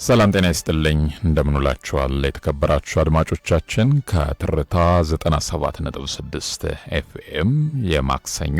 ሰላም ጤና ይስጥልኝ እንደምንላችኋል የተከበራችሁ አድማጮቻችን ከትርታ 97.6 ኤፍኤም የማክሰኞ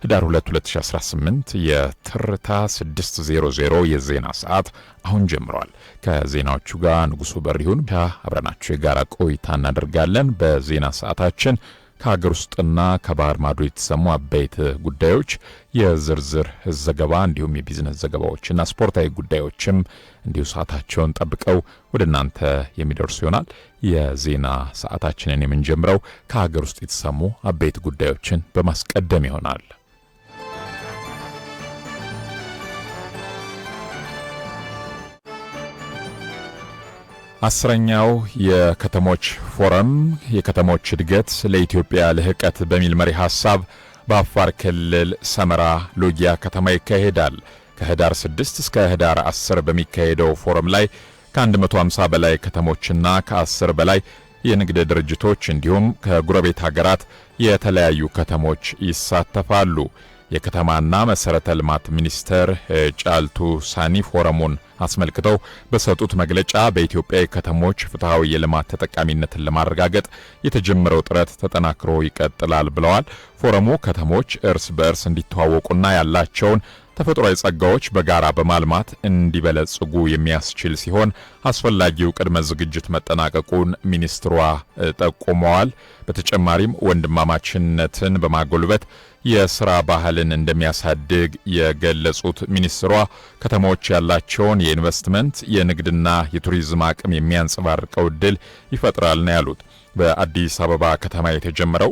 ህዳር 2 2018 የትርታ 600 የዜና ሰዓት አሁን ጀምሯል። ከዜናዎቹ ጋር ንጉሱ በሪሁን አብረናችሁ የጋራ ቆይታ እናደርጋለን። በዜና ሰዓታችን ከሀገር ውስጥና ከባህር ማዶ የተሰሙ አበይት ጉዳዮች የዝርዝር ዘገባ እንዲሁም የቢዝነስ ዘገባዎችና ስፖርታዊ ጉዳዮችም እንዲሁ ሰዓታቸውን ጠብቀው ወደ እናንተ የሚደርሱ ይሆናል። የዜና ሰዓታችንን የምንጀምረው ከሀገር ውስጥ የተሰሙ አበይት ጉዳዮችን በማስቀደም ይሆናል። አስረኛው የከተሞች ፎረም የከተሞች እድገት ለኢትዮጵያ ልህቀት በሚል መሪ ሐሳብ በአፋር ክልል ሰመራ ሎጊያ ከተማ ይካሄዳል። ከህዳር 6 እስከ ህዳር 10 በሚካሄደው ፎረም ላይ ከ150 በላይ ከተሞችና ከ10 በላይ የንግድ ድርጅቶች እንዲሁም ከጉረቤት ሀገራት የተለያዩ ከተሞች ይሳተፋሉ። የከተማና መሰረተ ልማት ሚኒስተር ጫልቱ ሳኒ ፎረሙን አስመልክተው በሰጡት መግለጫ በኢትዮጵያ ከተሞች ፍትሃዊ የልማት ተጠቃሚነትን ለማረጋገጥ የተጀመረው ጥረት ተጠናክሮ ይቀጥላል ብለዋል። ፎረሙ ከተሞች እርስ በእርስ እንዲተዋወቁና ያላቸውን ተፈጥሯዊ ጸጋዎች በጋራ በማልማት እንዲበለጽጉ የሚያስችል ሲሆን አስፈላጊው ቅድመ ዝግጅት መጠናቀቁን ሚኒስትሯ ጠቁመዋል። በተጨማሪም ወንድማማችነትን በማጎልበት የሥራ ባህልን እንደሚያሳድግ የገለጹት ሚኒስትሯ ከተሞች ያላቸውን የኢንቨስትመንት የንግድና የቱሪዝም አቅም የሚያንጸባርቀው ዕድል ይፈጥራል ነው ያሉት። በአዲስ አበባ ከተማ የተጀመረው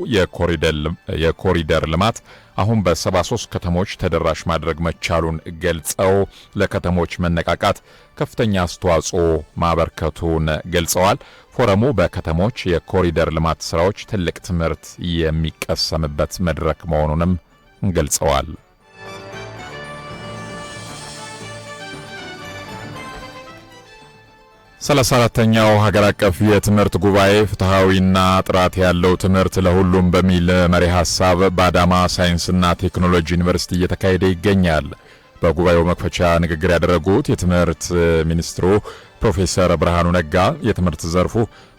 የኮሪደር ልማት አሁን በ73 ከተሞች ተደራሽ ማድረግ መቻሉን ገልጸው ለከተሞች መነቃቃት ከፍተኛ አስተዋጽኦ ማበርከቱን ገልጸዋል። ፎረሙ በከተሞች የኮሪደር ልማት ስራዎች ትልቅ ትምህርት የሚቀሰምበት መድረክ መሆኑንም ገልጸዋል። 34ኛው ሀገር አቀፍ የትምህርት ጉባኤ ፍትሃዊና ጥራት ያለው ትምህርት ለሁሉም በሚል መሪ ሐሳብ በአዳማ ሳይንስና ቴክኖሎጂ ዩኒቨርሲቲ እየተካሄደ ይገኛል። በጉባኤው መክፈቻ ንግግር ያደረጉት የትምህርት ሚኒስትሩ ፕሮፌሰር ብርሃኑ ነጋ የትምህርት ዘርፉ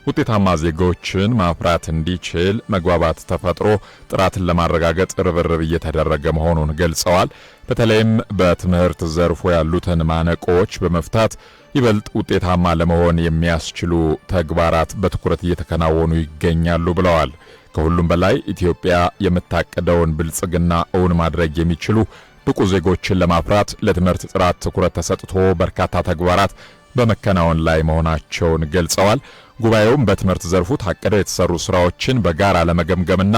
ውጤታማ ዜጎችን ማፍራት እንዲችል መግባባት ተፈጥሮ ጥራትን ለማረጋገጥ ርብርብ እየተደረገ መሆኑን ገልጸዋል። በተለይም በትምህርት ዘርፉ ያሉትን ማነቆዎች በመፍታት ይበልጥ ውጤታማ ለመሆን የሚያስችሉ ተግባራት በትኩረት እየተከናወኑ ይገኛሉ ብለዋል። ከሁሉም በላይ ኢትዮጵያ የምታቀደውን ብልጽግና እውን ማድረግ የሚችሉ ብቁ ዜጎችን ለማፍራት ለትምህርት ጥራት ትኩረት ተሰጥቶ በርካታ ተግባራት በመከናወን ላይ መሆናቸውን ገልጸዋል። ጉባኤውም በትምህርት ዘርፉ ታቅደው የተሰሩ ስራዎችን በጋራ ለመገምገምና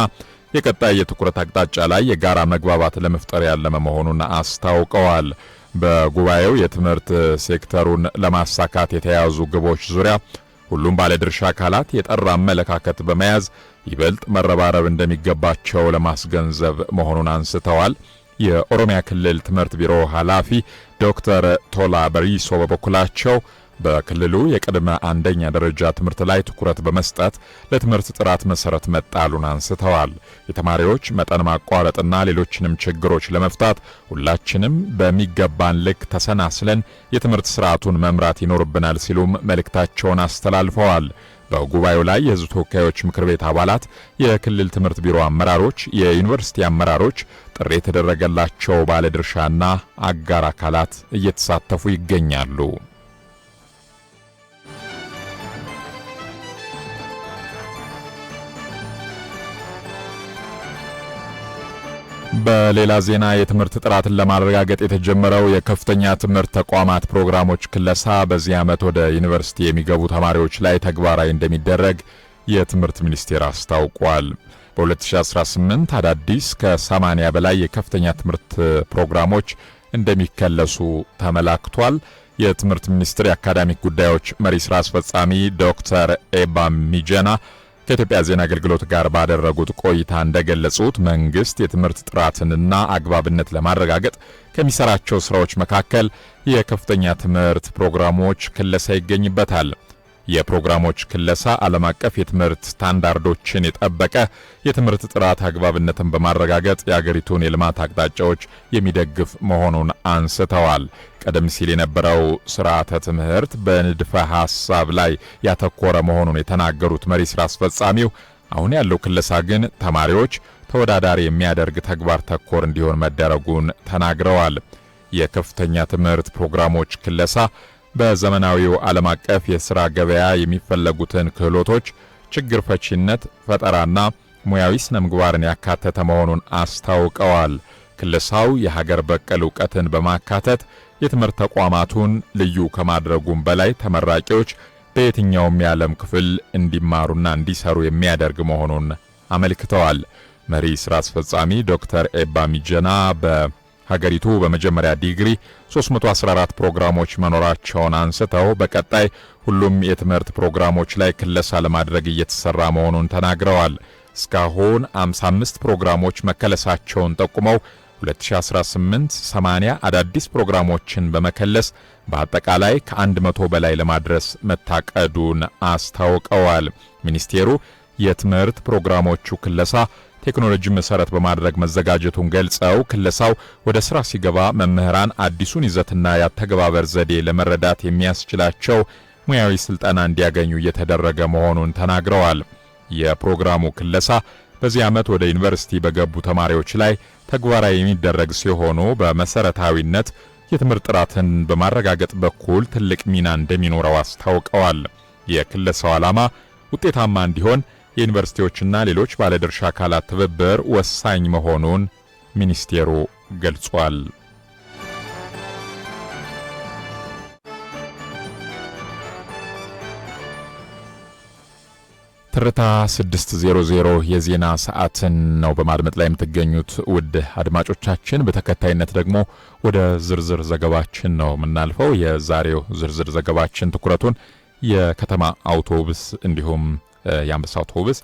የቀጣይ የትኩረት አቅጣጫ ላይ የጋራ መግባባት ለመፍጠር ያለመ መሆኑን አስታውቀዋል። በጉባኤው የትምህርት ሴክተሩን ለማሳካት የተያዙ ግቦች ዙሪያ ሁሉም ባለድርሻ አካላት የጠራ አመለካከት በመያዝ ይበልጥ መረባረብ እንደሚገባቸው ለማስገንዘብ መሆኑን አንስተዋል። የኦሮሚያ ክልል ትምህርት ቢሮ ኃላፊ ዶክተር ቶላ በሪሶ በበኩላቸው በክልሉ የቅድመ አንደኛ ደረጃ ትምህርት ላይ ትኩረት በመስጠት ለትምህርት ጥራት መሰረት መጣሉን አንስተዋል። የተማሪዎች መጠን ማቋረጥና ሌሎችንም ችግሮች ለመፍታት ሁላችንም በሚገባን ልክ ተሰናስለን የትምህርት ስርዓቱን መምራት ይኖርብናል ሲሉም መልእክታቸውን አስተላልፈዋል። በጉባኤው ላይ የሕዝብ ተወካዮች ምክር ቤት አባላት፣ የክልል ትምህርት ቢሮ አመራሮች፣ የዩኒቨርሲቲ አመራሮች፣ ጥሪ የተደረገላቸው ባለድርሻና አጋር አካላት እየተሳተፉ ይገኛሉ። በሌላ ዜና የትምህርት ጥራትን ለማረጋገጥ የተጀመረው የከፍተኛ ትምህርት ተቋማት ፕሮግራሞች ክለሳ በዚህ ዓመት ወደ ዩኒቨርሲቲ የሚገቡ ተማሪዎች ላይ ተግባራዊ እንደሚደረግ የትምህርት ሚኒስቴር አስታውቋል። በ2018 አዳዲስ ከ80 በላይ የከፍተኛ ትምህርት ፕሮግራሞች እንደሚከለሱ ተመላክቷል። የትምህርት ሚኒስቴር የአካዳሚክ ጉዳዮች መሪ ስራ አስፈጻሚ ዶክተር ኤባ ሚጀና ከኢትዮጵያ ዜና አገልግሎት ጋር ባደረጉት ቆይታ እንደገለጹት መንግስት የትምህርት ጥራትንና አግባብነት ለማረጋገጥ ከሚሰራቸው ስራዎች መካከል የከፍተኛ ትምህርት ፕሮግራሞች ክለሳ ይገኝበታል። የፕሮግራሞች ክለሳ ዓለም አቀፍ የትምህርት ስታንዳርዶችን የጠበቀ የትምህርት ጥራት አግባብነትን በማረጋገጥ የአገሪቱን የልማት አቅጣጫዎች የሚደግፍ መሆኑን አንስተዋል። ቀደም ሲል የነበረው ስርዓተ ትምህርት በንድፈ ሐሳብ ላይ ያተኮረ መሆኑን የተናገሩት መሪ ስራ አስፈጻሚው አሁን ያለው ክለሳ ግን ተማሪዎች ተወዳዳሪ የሚያደርግ ተግባር ተኮር እንዲሆን መደረጉን ተናግረዋል። የከፍተኛ ትምህርት ፕሮግራሞች ክለሳ በዘመናዊው ዓለም አቀፍ የሥራ ገበያ የሚፈለጉትን ክህሎቶች፣ ችግር ፈቺነት፣ ፈጠራና ሙያዊ ስነ ምግባርን ያካተተ መሆኑን አስታውቀዋል። ክለሳው የሀገር በቀል ዕውቀትን በማካተት የትምህርት ተቋማቱን ልዩ ከማድረጉም በላይ ተመራቂዎች በየትኛውም የዓለም ክፍል እንዲማሩና እንዲሰሩ የሚያደርግ መሆኑን አመልክተዋል። መሪ ሥራ አስፈጻሚ ዶክተር ኤባ ሚጀና በሀገሪቱ በመጀመሪያ ዲግሪ 314 ፕሮግራሞች መኖራቸውን አንስተው በቀጣይ ሁሉም የትምህርት ፕሮግራሞች ላይ ክለሳ ለማድረግ እየተሰራ መሆኑን ተናግረዋል። እስካሁን 55 ፕሮግራሞች መከለሳቸውን ጠቁመው 2018 80 አዳዲስ ፕሮግራሞችን በመከለስ በአጠቃላይ ከ100 በላይ ለማድረስ መታቀዱን አስታውቀዋል። ሚኒስቴሩ የትምህርት ፕሮግራሞቹ ክለሳ ቴክኖሎጂ መሰረት በማድረግ መዘጋጀቱን ገልጸው ክለሳው ወደ ስራ ሲገባ መምህራን አዲሱን ይዘትና ያተገባበር ዘዴ ለመረዳት የሚያስችላቸው ሙያዊ ስልጠና እንዲያገኙ እየተደረገ መሆኑን ተናግረዋል። የፕሮግራሙ ክለሳ በዚህ ዓመት ወደ ዩኒቨርሲቲ በገቡ ተማሪዎች ላይ ተግባራዊ የሚደረግ ሲሆኑ በመሰረታዊነት የትምህርት ጥራትን በማረጋገጥ በኩል ትልቅ ሚና እንደሚኖረው አስታውቀዋል። የክለሳው ዓላማ ውጤታማ እንዲሆን የዩኒቨርሲቲዎችና ሌሎች ባለድርሻ አካላት ትብብር ወሳኝ መሆኑን ሚኒስቴሩ ገልጿል። ትርታ 600 የዜና ሰዓትን ነው በማድመጥ ላይ የምትገኙት ውድ አድማጮቻችን። በተከታይነት ደግሞ ወደ ዝርዝር ዘገባችን ነው የምናልፈው። የዛሬው ዝርዝር ዘገባችን ትኩረቱን የከተማ አውቶቡስ እንዲሁም የአንበሳ አውቶቡስ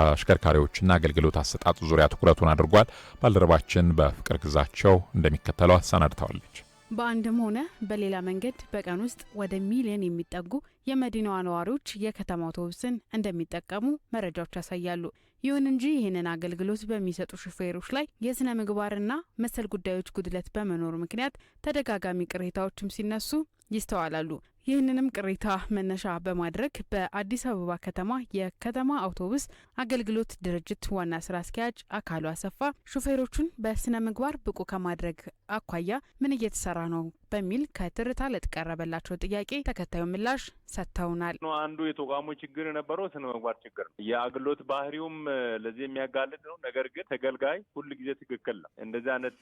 አሽከርካሪዎችና አገልግሎት አሰጣጥ ዙሪያ ትኩረቱን አድርጓል። ባልደረባችን በፍቅር ግዛቸው እንደሚከተለው አሰናድታዋለች። በአንድም ሆነ በሌላ መንገድ በቀን ውስጥ ወደ ሚሊዮን የሚጠጉ የመዲናዋ ነዋሪዎች የከተማ አውቶቡስን እንደሚጠቀሙ መረጃዎች ያሳያሉ። ይሁን እንጂ ይህንን አገልግሎት በሚሰጡ ሹፌሮች ላይ የስነ ምግባርና መሰል ጉዳዮች ጉድለት በመኖሩ ምክንያት ተደጋጋሚ ቅሬታዎችም ሲነሱ ይስተዋላሉ። ይህንንም ቅሬታ መነሻ በማድረግ በአዲስ አበባ ከተማ የከተማ አውቶቡስ አገልግሎት ድርጅት ዋና ስራ አስኪያጅ አካሉ አሰፋ ሹፌሮቹን በስነ ምግባር ብቁ ከማድረግ አኳያ ምን እየተሰራ ነው በሚል ከትርታ ለተቀረበላቸው ጥያቄ ተከታዩ ምላሽ ሰጥተውናል። አንዱ የተቋሙ ችግር የነበረው ስነ ምግባር ችግር ነው። የአገልግሎት ባህሪውም ለዚህ የሚያጋልጥ ነው። ነገር ግን ተገልጋይ ሁሉ ጊዜ ትክክል ነው። እንደዚህ አይነት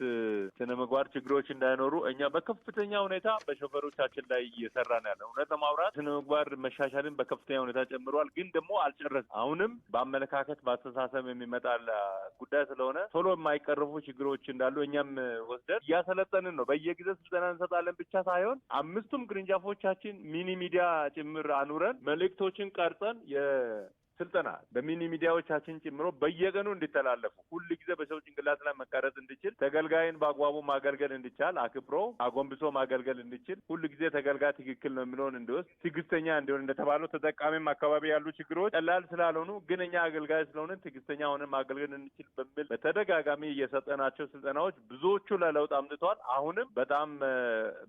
ስነ ምግባር ችግሮች እንዳይኖሩ እኛ በከፍተኛ ሁኔታ በሾፌሮቻችን ላይ እየሰራን ያለ እውነት ለማውራት ስነ ምግባር መሻሻልን በከፍተኛ ሁኔታ ጨምሯል። ግን ደግሞ አልጨረስም። አሁንም በአመለካከት በአስተሳሰብ የሚመጣ ጉዳይ ስለሆነ ቶሎ የማይቀርፉ ችግሮች እንዳሉ እኛም ወስደን እያሰለጠንን ነው። በየጊዜው ስልጠና እንሰጣለን ብቻ ሳይሆን 5ቱም ቅርንጫፎቻችን ሚኒ ሚዲያ ጭምር አኑረን መልእክቶችን ቀርጸን ስልጠና በሚኒ ሚዲያዎቻችን ጨምሮ በየቀኑ እንዲተላለፉ ሁሉ ጊዜ በሰው ጭንቅላት ላይ መቀረጽ እንዲችል ተገልጋይን በአግባቡ ማገልገል እንዲቻል አክብሮ አጎንብሶ ማገልገል እንዲችል ሁሉ ጊዜ ተገልጋይ ትክክል ነው የሚለውን እንዲወስድ ትዕግስተኛ እንዲሆን እንደተባለው ተጠቃሚም አካባቢ ያሉ ችግሮች ቀላል ስላልሆኑ ግን እኛ አገልጋይ ስለሆነ ትዕግስተኛ ሆነን ማገልገል እንዲችል በሚል በተደጋጋሚ እየሰጠናቸው ስልጠናዎች ብዙዎቹ ለለውጥ አምጥተዋል። አሁንም በጣም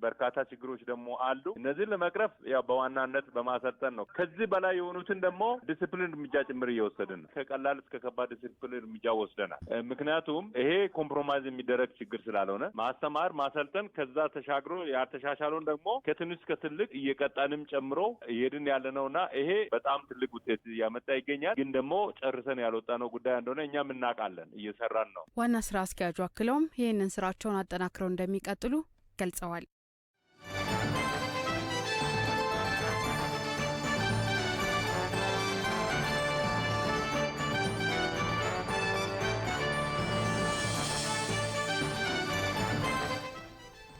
በርካታ ችግሮች ደግሞ አሉ። እነዚህን ለመቅረፍ ያው በዋናነት በማሰልጠን ነው። ከዚህ በላይ የሆኑትን ደግሞ ዲሲፕሊን እርምጃ ጭምር እየወሰድን ነው። ከቀላል እስከ ከባድ ዲሲፕሊን እርምጃ ወስደናል። ምክንያቱም ይሄ ኮምፕሮማይዝ የሚደረግ ችግር ስላልሆነ ማስተማር፣ ማሰልጠን ከዛ ተሻግሮ ያልተሻሻለውን ደግሞ ከትንሽ እስከ ትልቅ እየቀጣንም ጨምሮ እየሄድን ያለ ነውና ይሄ በጣም ትልቅ ውጤት እያመጣ ይገኛል። ግን ደግሞ ጨርሰን ያልወጣነው ጉዳይ እንደሆነ እኛም እናውቃለን፣ እየሰራን ነው። ዋና ስራ አስኪያጁ አክለውም ይህንን ስራቸውን አጠናክረው እንደሚቀጥሉ ገልጸዋል።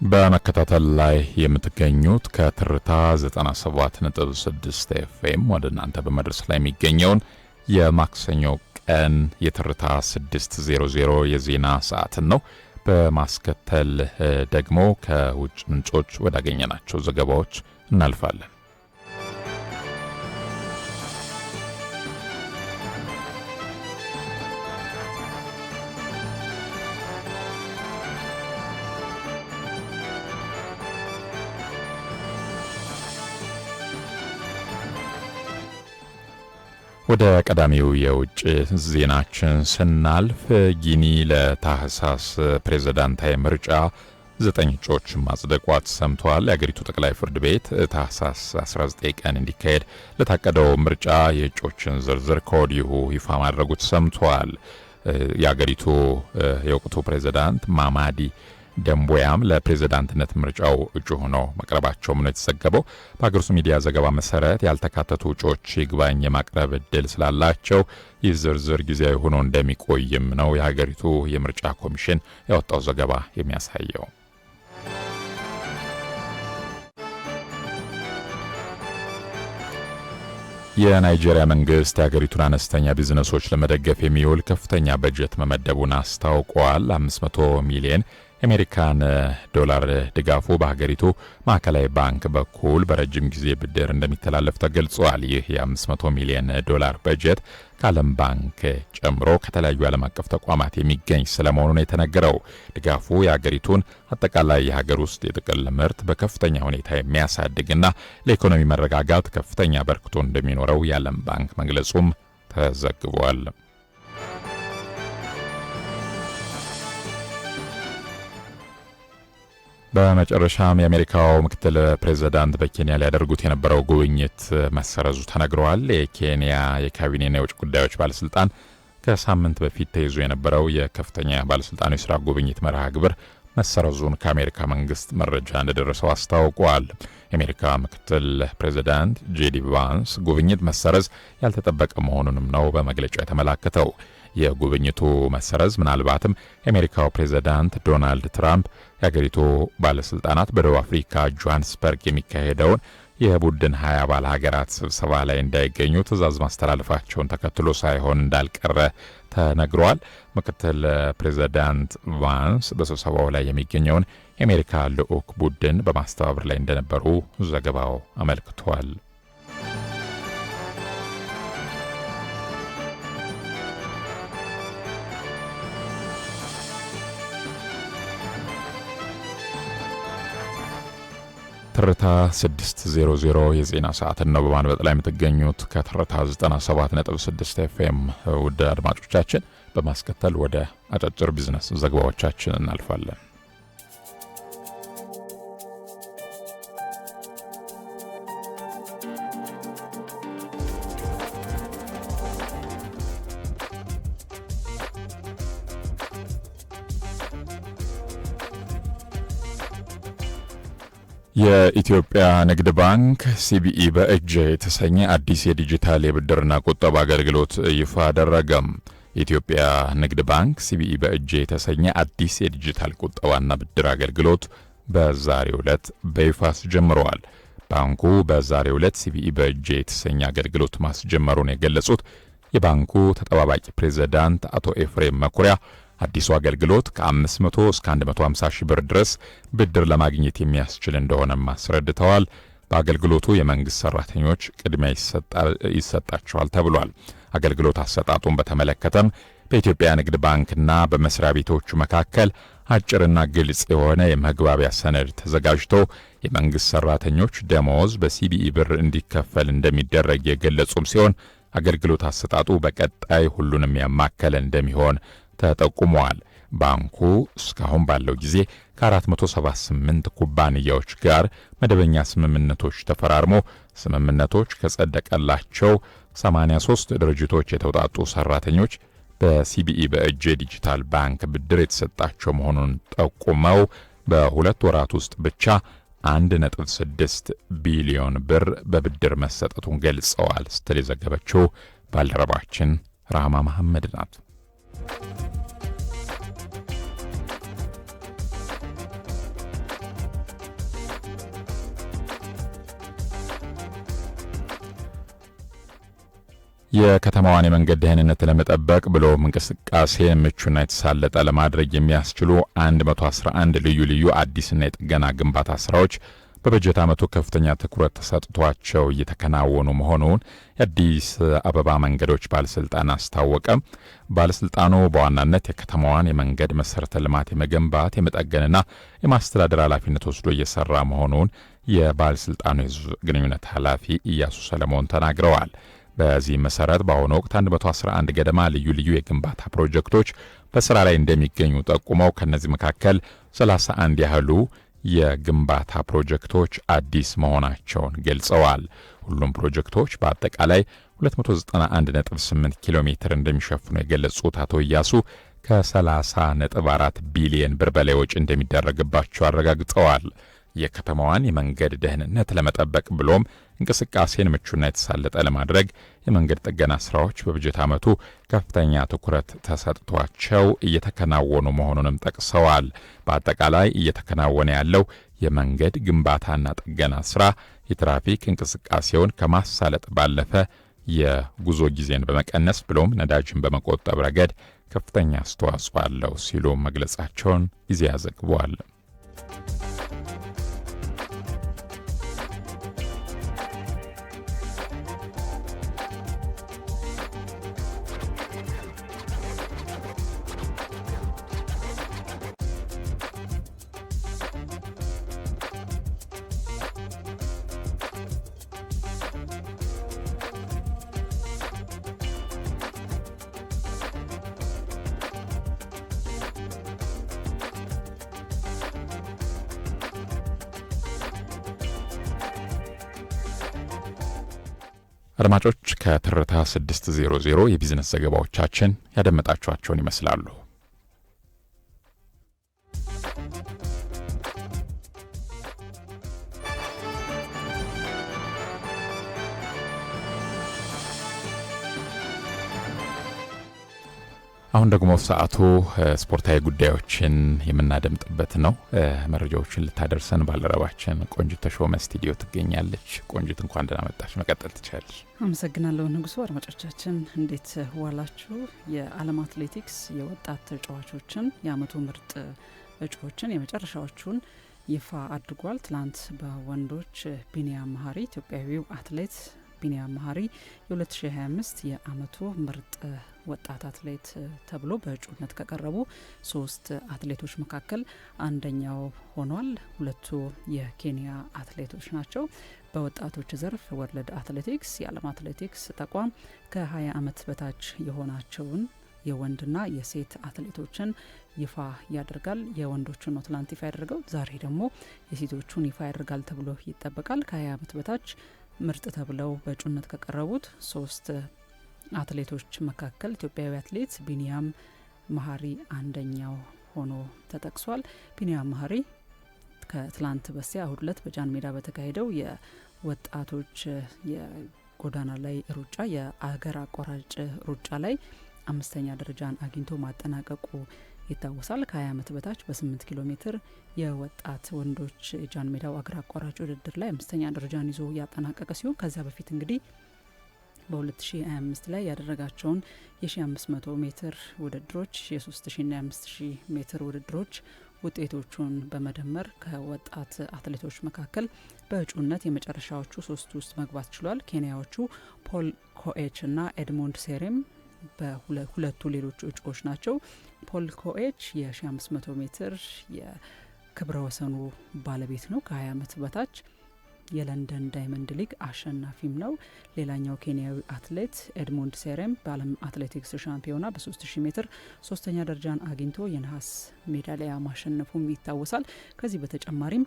በመከታተል ላይ የምትገኙት ከትርታ 97.6 ኤፍኤም ወደ እናንተ በመድረስ ላይ የሚገኘውን የማክሰኞ ቀን የትርታ 600 የዜና ሰዓትን ነው። በማስከተል ደግሞ ከውጭ ምንጮች ወዳገኘናቸው ዘገባዎች እናልፋለን። ወደ ቀዳሚው የውጭ ዜናችን ስናልፍ ጊኒ ለታህሳስ ፕሬዝዳንታዊ ምርጫ 9 እጩዎችን ማጽደቋ ተሰምቷል። የአገሪቱ ጠቅላይ ፍርድ ቤት ታህሳስ 19 ቀን እንዲካሄድ ለታቀደው ምርጫ የእጩዎችን ዝርዝር ከወዲሁ ይፋ ማድረጉ ተሰምቷል። የአገሪቱ የወቅቱ ፕሬዝዳንት ማማዲ ደምቦያም ለፕሬዝዳንትነት ምርጫው እጩ ሆነው መቅረባቸው ነው የተዘገበው። በአገር ውስጥ ሚዲያ ዘገባ መሰረት ያልተካተቱ እጩዎች ይግባኝ የማቅረብ እድል ስላላቸው ይህ ዝርዝር ጊዜያዊ ሆኖ እንደሚቆይም ነው የሀገሪቱ የምርጫ ኮሚሽን ያወጣው ዘገባ የሚያሳየው። የናይጄሪያ መንግስት የሀገሪቱን አነስተኛ ቢዝነሶች ለመደገፍ የሚውል ከፍተኛ በጀት መመደቡን አስታውቋል። 500 ሚሊዮን የአሜሪካን ዶላር ድጋፉ በሀገሪቱ ማዕከላዊ ባንክ በኩል በረጅም ጊዜ ብድር እንደሚተላለፍ ተገልጿል። ይህ የ500 ሚሊዮን ዶላር በጀት ከዓለም ባንክ ጨምሮ ከተለያዩ ዓለም አቀፍ ተቋማት የሚገኝ ስለመሆኑ ነው የተነገረው። ድጋፉ የሀገሪቱን አጠቃላይ የሀገር ውስጥ የጥቅል ምርት በከፍተኛ ሁኔታ የሚያሳድግና ለኢኮኖሚ መረጋጋት ከፍተኛ በርክቶ እንደሚኖረው የዓለም ባንክ መግለጹም ተዘግቧል። በመጨረሻም የአሜሪካው ምክትል ፕሬዝዳንት በኬንያ ሊያደርጉት የነበረው ጉብኝት መሰረዙ ተነግሯል። የኬንያ የካቢኔና የውጭ ጉዳዮች ባለስልጣን ከሳምንት በፊት ተይዞ የነበረው የከፍተኛ ባለስልጣኖች የሥራ ጉብኝት መርሃ ግብር መሰረዙን ከአሜሪካ መንግስት መረጃ እንደደረሰው አስታውቋል። የአሜሪካ ምክትል ፕሬዝዳንት ጄዲ ቫንስ ጉብኝት መሰረዝ ያልተጠበቀ መሆኑንም ነው በመግለጫው የተመላከተው። የጉብኝቱ መሰረዝ ምናልባትም የአሜሪካው ፕሬዝዳንት ዶናልድ ትራምፕ የሀገሪቱ ባለስልጣናት በደቡብ አፍሪካ ጆሃንስበርግ የሚካሄደውን የቡድን 20 አባል ሀገራት ስብሰባ ላይ እንዳይገኙ ትዕዛዝ ማስተላለፋቸውን ተከትሎ ሳይሆን እንዳልቀረ ተነግሯል። ምክትል ፕሬዝዳንት ቫንስ በስብሰባው ላይ የሚገኘውን የአሜሪካ ልዑክ ቡድን በማስተባበር ላይ እንደነበሩ ዘገባው አመልክቷል። ትርታ 600 የዜና ሰዓትን ነው በማንበጥ ላይ የምትገኙት ከትርታ 97.6 ኤፍኤም። ውድ አድማጮቻችን በማስከተል ወደ አጫጭር ቢዝነስ ዘገባዎቻችን እናልፋለን። የኢትዮጵያ ንግድ ባንክ ሲቢኢ በእጅ የተሰኘ አዲስ የዲጂታል የብድርና ቁጠባ አገልግሎት ይፋ አደረገም። የኢትዮጵያ ንግድ ባንክ ሲቢኢ በእጅ የተሰኘ አዲስ የዲጂታል ቁጠባና ብድር አገልግሎት በዛሬው ዕለት በይፋ አስጀምረዋል። ባንኩ በዛሬው ዕለት ሲቢኢ በእጅ የተሰኘ አገልግሎት ማስጀመሩን የገለጹት የባንኩ ተጠባባቂ ፕሬዝዳንት አቶ ኤፍሬም መኩሪያ አዲሱ አገልግሎት ከ500 እስከ 150 ሺህ ብር ድረስ ብድር ለማግኘት የሚያስችል እንደሆነም አስረድተዋል። በአገልግሎቱ የመንግስት ሰራተኞች ቅድሚያ ይሰጣቸዋል ተብሏል። አገልግሎት አሰጣጡን በተመለከተም በኢትዮጵያ ንግድ ባንክና በመስሪያ ቤቶቹ መካከል አጭርና ግልጽ የሆነ የመግባቢያ ሰነድ ተዘጋጅቶ የመንግስት ሰራተኞች ደሞዝ በሲቢኢ ብር እንዲከፈል እንደሚደረግ የገለጹም ሲሆን አገልግሎት አሰጣጡ በቀጣይ ሁሉንም ያማከለ እንደሚሆን ተጠቁመዋል። ባንኩ እስካሁን ባለው ጊዜ ከ478 ኩባንያዎች ጋር መደበኛ ስምምነቶች ተፈራርሞ ስምምነቶች ከጸደቀላቸው 83 ድርጅቶች የተውጣጡ ሰራተኞች በሲቢኢ በእጅ ዲጂታል ባንክ ብድር የተሰጣቸው መሆኑን ጠቁመው በሁለት ወራት ውስጥ ብቻ 1.6 ቢሊዮን ብር በብድር መሰጠቱን ገልጸዋል ስትል የዘገበችው ባልደረባችን ራህማ መሐመድ ናት። የከተማዋን የመንገድ ደህንነት ለመጠበቅ ብሎም እንቅስቃሴ ምቹና የተሳለጠ ለማድረግ የሚያስችሉ 111 ልዩ ልዩ አዲስና የጥገና ግንባታ ስራዎች በበጀት ዓመቱ ከፍተኛ ትኩረት ተሰጥቷቸው እየተከናወኑ መሆኑን የአዲስ አበባ መንገዶች ባለስልጣን አስታወቀ። ባለስልጣኑ በዋናነት የከተማዋን የመንገድ መሰረተ ልማት የመገንባት የመጠገንና የማስተዳደር ኃላፊነት ወስዶ እየሰራ መሆኑን የባለስልጣኑ የህዝብ ግንኙነት ኃላፊ ኢያሱ ሰለሞን ተናግረዋል። በዚህ መሰረት በአሁኑ ወቅት 111 ገደማ ልዩ ልዩ የግንባታ ፕሮጀክቶች በስራ ላይ እንደሚገኙ ጠቁመው ከነዚህ መካከል 31 ያህሉ የግንባታ ፕሮጀክቶች አዲስ መሆናቸውን ገልጸዋል። ሁሉም ፕሮጀክቶች በአጠቃላይ 291.8 ኪሎ ሜትር እንደሚሸፍኑ የገለጹት አቶ እያሱ ከ30.4 ቢሊዮን ብር በላይ ወጪ እንደሚደረግባቸው አረጋግጠዋል። የከተማዋን የመንገድ ደህንነት ለመጠበቅ ብሎም እንቅስቃሴን ምቹና የተሳለጠ ለማድረግ የመንገድ ጥገና ስራዎች በበጀት ዓመቱ ከፍተኛ ትኩረት ተሰጥቷቸው እየተከናወኑ መሆኑንም ጠቅሰዋል። በአጠቃላይ እየተከናወነ ያለው የመንገድ ግንባታና ጥገና ስራ የትራፊክ እንቅስቃሴውን ከማሳለጥ ባለፈ የጉዞ ጊዜን በመቀነስ ብሎም ነዳጅን በመቆጠብ ረገድ ከፍተኛ አስተዋጽኦ አለው ሲሉ መግለጻቸውን ኢዜአ ዘግቧል። አድማጮች ከትርታ 600 የቢዝነስ ዘገባዎቻችን ያደመጣችኋቸውን ይመስላሉ። አሁን ደግሞ ሰዓቱ ስፖርታዊ ጉዳዮችን የምናደምጥበት ነው። መረጃዎችን ልታደርሰን ባልደረባችን ቆንጅት ተሾመ ስቱዲዮ ትገኛለች። ቆንጅት እንኳን ደህና መጣሽ፣ መቀጠል ትችላለሽ። አመሰግናለሁ ንጉሱ። አድማጮቻችን እንዴት ዋላችሁ? የዓለም አትሌቲክስ የወጣት ተጫዋቾችን የአመቱ ምርጥ እጩዎችን የመጨረሻዎቹን ይፋ አድርጓል። ትላንት በወንዶች ቢኒያም መሀሪ ኢትዮጵያዊው አትሌት ቢኒያም መሀሪ የ2025 የአመቱ ምርጥ ወጣት አትሌት ተብሎ በእጩነት ከቀረቡ 3 አትሌቶች መካከል አንደኛው ሆኗል። ሁለቱ የኬንያ አትሌቶች ናቸው። በወጣቶች ዘርፍ ወርልድ አትሌቲክስ የዓለም አትሌቲክስ ተቋም ከ20 ዓመት በታች የሆናቸውን የወንድና የሴት አትሌቶችን ይፋ ያደርጋል። የወንዶቹን ነው ትላንት ይፋ ያደርገው። ዛሬ ደግሞ የሴቶቹን ይፋ ያደርጋል ተብሎ ይጠበቃል። ከ20 ዓመት በታች ምርጥ ተብለው በእጩነት ከቀረቡት 3 አትሌቶች መካከል ኢትዮጵያዊ አትሌት ቢኒያም መሀሪ አንደኛው ሆኖ ተጠቅሷል። ቢኒያም መሀሪ ከትላንት በስቲያ እሁድ ዕለት በጃን ሜዳ በተካሄደው የወጣቶች የጎዳና ላይ ሩጫ የአገር አቋራጭ ሩጫ ላይ 5ኛ ደረጃን አግኝቶ ማጠናቀቁ ይታወሳል። ከ20 ዓመት በታች በ8 ኪሎ ሜትር የወጣት ወንዶች የጃን ሜዳው አገር አቋራጭ ውድድር ላይ 5ኛ ደረጃን ይዞ ያጠናቀቀ ሲሆን ከዛ በፊት እንግዲህ በ2025 ላይ ያደረጋቸውን የ1500 ሜትር ውድድሮች የ3000 ና 5000 ሜትር ውድድሮች ውጤቶቹን በመደመር ከወጣት አትሌቶች መካከል በእጩነት የመጨረሻዎቹ 3 ውስጥ መግባት ችሏል። ኬንያዎቹ ፖል ኮኤች እና ኤድሞንድ ሴሬም በሁለቱ ሌሎች እጩዎች ናቸው። ፖል ኮኤች የ1500 ሜትር የክብረ ወሰኑ ባለቤት ነው። ከ20 ዓመት በታች የለንደን ዳይመንድ ሊግ አሸናፊም ነው። ሌላኛው ኬንያዊ አትሌት ኤድሞንድ ሴሬም በዓለም አትሌቲክስ ሻምፒዮና በ3000 ሜትር 3ኛ ደረጃን አግኝቶ የነሐስ ሜዳሊያ ማሸነፉም ይታወሳል። ከዚህ በተጨማሪም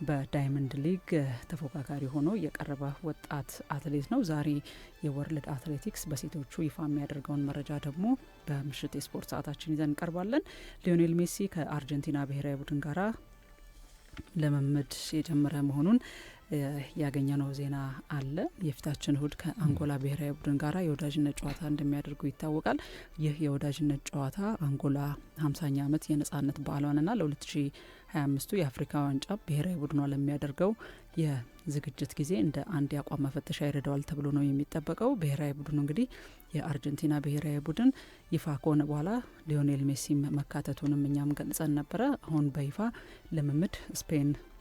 በዳይመንድ ሊግ ተፎካካሪ ሆኖ የቀረበ ወጣት አትሌት ነው። ዛሬ የወርልድ አትሌቲክስ በሴቶቹ ይፋ የሚያደርገውን መረጃ ደግሞ በምሽት የስፖርት ሰዓታችን ይዘን እንቀርባለን። ሊዮኔል ሜሲ ከአርጀንቲና ብሔራዊ ቡድን ጋራ ልምምድ የጀመረ መሆኑን ያገኘነው ዜና አለ። የፊታችን እሁድ ከአንጎላ ብሔራዊ ቡድን ጋራ የወዳጅነት ጨዋታ እንደሚያደርጉ ይታወቃል። ይህ የወዳጅነት ጨዋታ አንጎላ 50ኛ ዓመት የነጻነት በዓሏንና ለ2025 የአፍሪካ ዋንጫ ብሔራዊ ቡድኗ ለሚያደርገው የዝግጅት ጊዜ እንደ አንድ የአቋም መፈተሻ ይረዳዋል ተብሎ ነው የሚጠበቀው። ብሔራዊ ቡድኑ እንግዲህ የአርጀንቲና ብሔራዊ ቡድን ይፋ ከሆነ በኋላ ሊዮኔል ሜሲም መካተቱንም እኛም ገልጸን ነበረ። አሁን በይፋ ልምምድ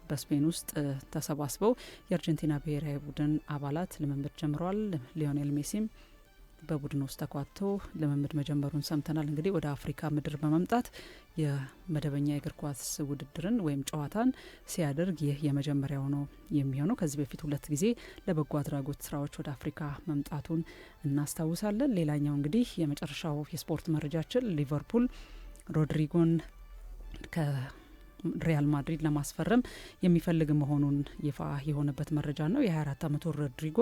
በስፔን ውስጥ ተሰባስበው የአርጀንቲና ብሔራዊ ቡድን አባላት ልምምድ ጀምረዋል። ሊዮኔል ሜሲም በቡድን ውስጥ ተኳቶ ልምምድ መጀመሩን ሰምተናል። እንግዲህ ወደ አፍሪካ ምድር በመምጣት የመደበኛ የእግር ኳስ ውድድርን ወይም ጨዋታን ሲያደርግ ይህ የመጀመሪያው ነው የሚሆነው። ከዚህ በፊት 2 ጊዜ ለበጎ አድራጎት ስራዎች ወደ አፍሪካ መምጣቱን እናስታውሳለን። ሌላኛው እንግዲህ የመጨረሻው የስፖርት መረጃችን ሊቨርፑል ሮድሪጎን ሪያል ማድሪድ ለማስፈረም የሚፈልግ መሆኑን ይፋ የሆነበት መረጃ ነው። የ24 ዓመቱ ሮድሪጎ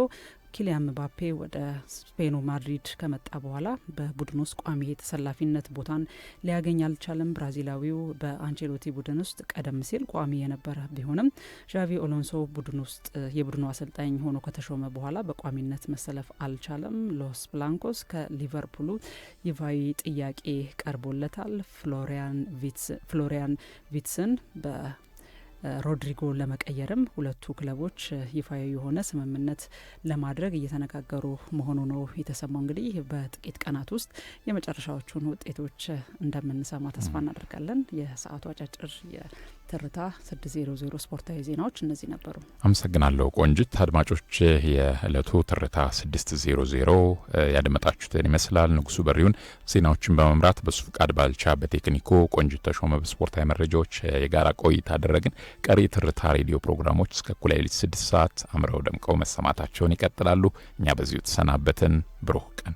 ኪሊያን ምባፔ ወደ ስፔኑ ማድሪድ ከመጣ በኋላ በቡድን ውስጥ ቋሚ የተሰላፊነት ቦታን ሊያገኝ አልቻለም። ብራዚላዊው በአንቼሎቲ ቡድን ውስጥ ቀደም ሲል ቋሚ የነበረ ቢሆንም ዣቪ ኦሎንሶ ቡድን ውስጥ የቡድኑ አሰልጣኝ ሆኖ ከተሾመ በኋላ በቋሚነት መሰለፍ አልቻለም። ሎስ ብላንኮስ ከሊቨርፑሉ ይፋዊ ጥያቄ ቀርቦለታል። ፍሎሪያን ቪትስን በሮድሪጎ ለመቀየርም ሁለቱ ክለቦች ይፋዊ የሆነ ስምምነት ለማድረግ እየተነጋገሩ መሆኑ ነው የተሰማው። እንግዲህ በጥቂት ቀናት ውስጥ የመጨረሻዎቹን ውጤቶች እንደምንሰማ ተስፋ እናደርጋለን። የሰዓቱ አጫጭር የትርታ 600 ስፖርታዊ ዜናዎች እነዚህ ነበሩ። አመሰግናለሁ ቆንጅት። አድማጮች የዕለቱ ትርታ 600 ያደመጣችሁትን ይመስላል። ንጉሱ በሪውን ዜናዎችን በመምራት በሱ ፍቃድ ባልቻ በቴክኒኩ ቆንጅት ተሾመ በስፖርታዊ መረጃዎች የጋራ ቆይታ አደረግን። ቀሪ ትርታ ሬዲዮ ፕሮግራሞች እስከ እኩለ ሌሊት 6 ሰዓት አምረው ደምቀው መሰማታቸውን ይቀጥላሉ። እኛ በዚሁ ተሰናበትን። ብሩህ ቀን